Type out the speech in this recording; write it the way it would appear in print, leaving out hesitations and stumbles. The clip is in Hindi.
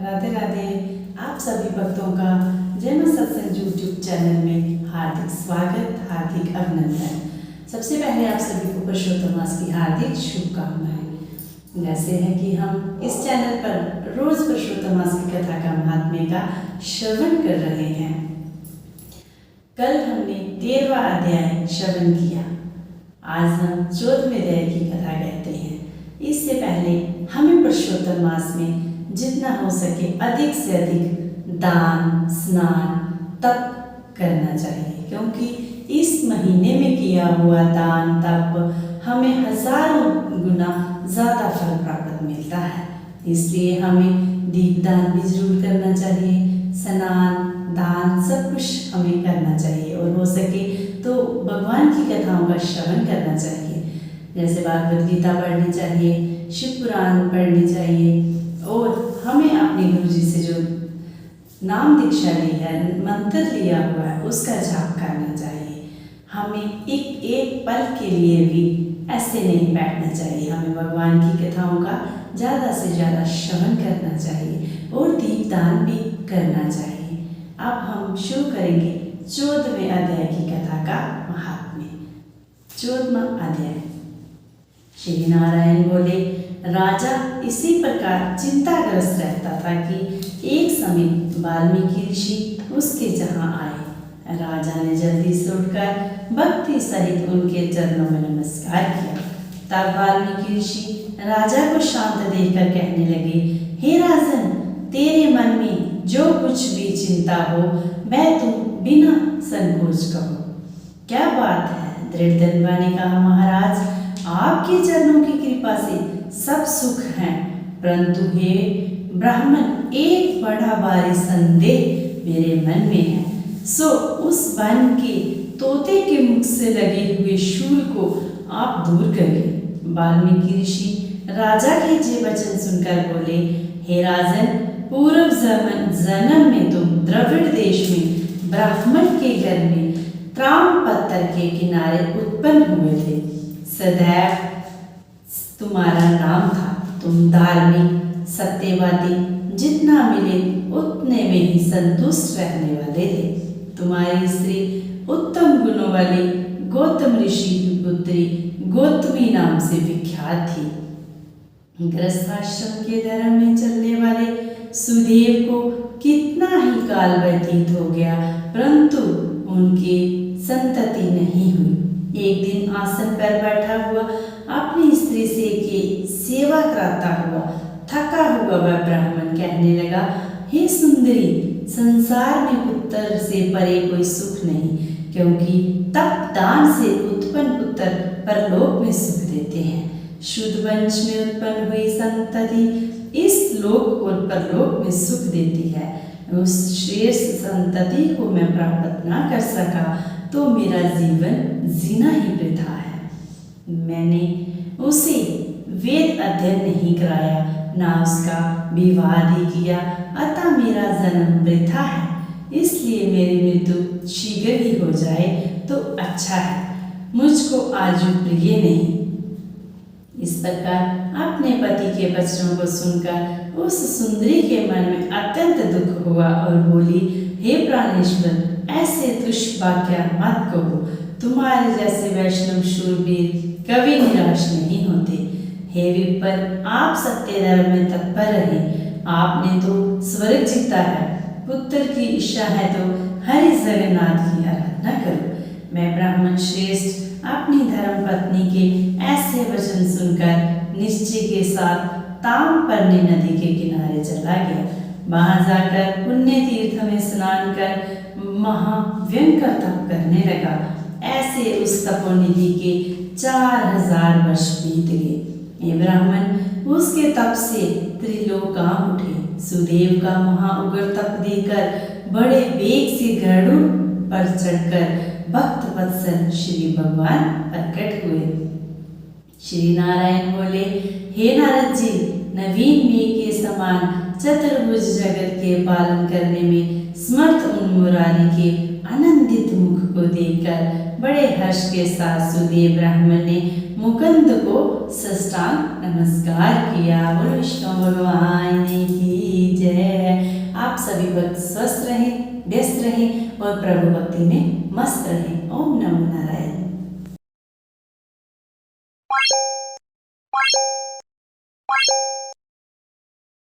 राधे राधे। आप सभी भक्तों का जय मां सत्संग यूट्यूब चैनल में हार्दिक स्वागत, हार्दिक अभिनंदन। सबसे पहले आप सभी को पुरुषोत्तम मास की हार्दिक शुभकामनाएं। जैसे है कि हम इस चैनल पर रोज पुरुषोत्तम मास की कथा का महात्म्य का श्रवण कर रहे हैं। कल हमने 13वां अध्याय श्रवण किया। आज हम 14वें अध्याय की कथा कहते हैं। इससे पहले हमें पुरुषोत्तम मास में जितना हो सके अधिक से अधिक दान, स्नान, तप करना चाहिए, क्योंकि इस महीने में किया हुआ दान तप हमें हजारों गुना ज़्यादा फल प्राप्त मिलता है। इसलिए हमें दीपदान भी जरूर करना चाहिए, स्नान, दान सब कुछ हमें करना चाहिए और हो सके तो भगवान की कथाओं का श्रवण करना चाहिए। जैसे भागवत गीता पढ़नी चाहिए, शिव पुराण पढ़नी चाहिए और हमें अपने गुरु जी से जो नाम दीक्षा ली है, मंत्र लिया हुआ है, उसका जाप करना चाहिए। हमें एक एक पल के लिए भी ऐसे नहीं बैठना चाहिए। हमें भगवान की कथाओं का ज़्यादा से ज़्यादा श्रवण करना चाहिए और दीपदान भी करना चाहिए। अब हम शुरू करेंगे 14वें अध्याय की कथा का महात्म्य। 14वां अध्याय। श्री नारायण बोले, राजा इसी प्रकार चिंताग्रस्त रहता था कि एक समय वाल्मीकि ऋषि उसके जहाँ आए। राजा ने जल्दी से उठकर भक्ति सहित उनके चरणों में नमस्कार किया। तब वाल्मीकि ऋषि राजा को शांत देखकर कहने लगे, हे राजन, तेरे मन में जो कुछ भी चिंता हो वह तुम बिना संकोच कहो। क्या बात है? दृढ़धनवा ने कहा, महाराज, आपके चरणों की कृपा से सब सुख हैं, परंतु हे ब्राह्मण, एक बड़ा भारी संदेह मेरे मन में है। सो उस वन के तोते के मुख से लगे हुए शूल को आप दूर करिए। वाल्मीकि ऋषि राजा के ये वचन सुनकर बोले, हे राजन, पूर्व जन्म में तुम द्रविड़ देश में ब्राह्मण के घर में त्राम पत्थर के किनारे उत्पन्न हुए थे। सदैव तुम्हारा नाम था। तुम धार्मिक, सत्यवादी, जितना मिले उतने में ही संतुष्ट रहने वाले थे। तुम्हारी स्त्री उत्तम गुणों वाली गौतम ऋषि की पुत्री गौतमी नाम से विख्यात थी। गृहस्थाश्रम के धर्म में चलने वाले सुदेव को कितना ही काल व्यतीत हो गया, परंतु उनकी संतति नहीं हुई। एक दिन आसन पर बैठा हुआ अपनी स्त्री से के सेवा कराता हुआ थका हुआ वह ब्राह्मण कहने लगा, हे सुंदरी, संसार में पुत्र से परे कोई सुख नहीं, क्योंकि तप दान से उत्पन्न पुत्र परलोक में सुख देते हैं। शुद्ध वंश में उत्पन्न हुई संतति इस लोक और परलोक में सुख देती है। उस श्रेष्ठ संतति को मैं प्राप्त ना कर सका तो मेरा जीवन जीना ही वृथा है। मैंने उसे वेद अध्ययन नहीं कराया, ना उसका विवाह ही किया, अतः मेरा जन्म वृथा है। इसलिए मेरी मृत्यु शीघ्र ही हो जाए तो अच्छा है। मुझको आजू प्रिय नहीं। इस प्रकार अपने पति के वचनों को सुनकर उस सुंदरी के मन में अत्यंत दुख हुआ और बोली, हे प्राणेश्वर, ऐसे दुष्भाग्य मत कहो। तुम्हारे जैसे वैष्णव शूरवीर कभी निराश नहीं होते। हे विप्र, आप सत्य धर्म में तत्पर रहे। आपने तो स्वर्ग जीता है। पुत्र की इच्छा है तो हरि जगन्नाथ की आराधना करो। मैं ब्राह्मण श्रेष्ठ अपनी धर्म पत्नी के ऐसे वचन सुनकर निश्चय के साथ ताम्रपर्णी नदी के किनारे चला गया। वहां जाकर पुण्य तीर्थ में स्नान कर महाव्यंकर तप करने लगा। ऐसे उस तपोनिधि के 4000 वर्ष बीत गए। ये ब्राह्मण उसके तप से त्रिलोक कांप उठे। सुदेव का महाउग्र तप देखकर बड़े वेग से गरुड़ पर चढ़कर भक्त वत्सल श्री भगवान प्रकट हुए। श्री नारायण बोले, हे नारद जी, नवीन मेघ के समान चतुर्भुज जगत के पालन करने में समर्थ उन मुरारी के आनंदित मुख को देखकर बड़े हर्ष के साथ सुदेव ब्राह्मण ने मुकुंद को साष्टांग नमस्कार किया। बोलो विष्णु भगवान की जय। और प्रभु भक्ति में मस्त रहें। ओम नमो नारायण।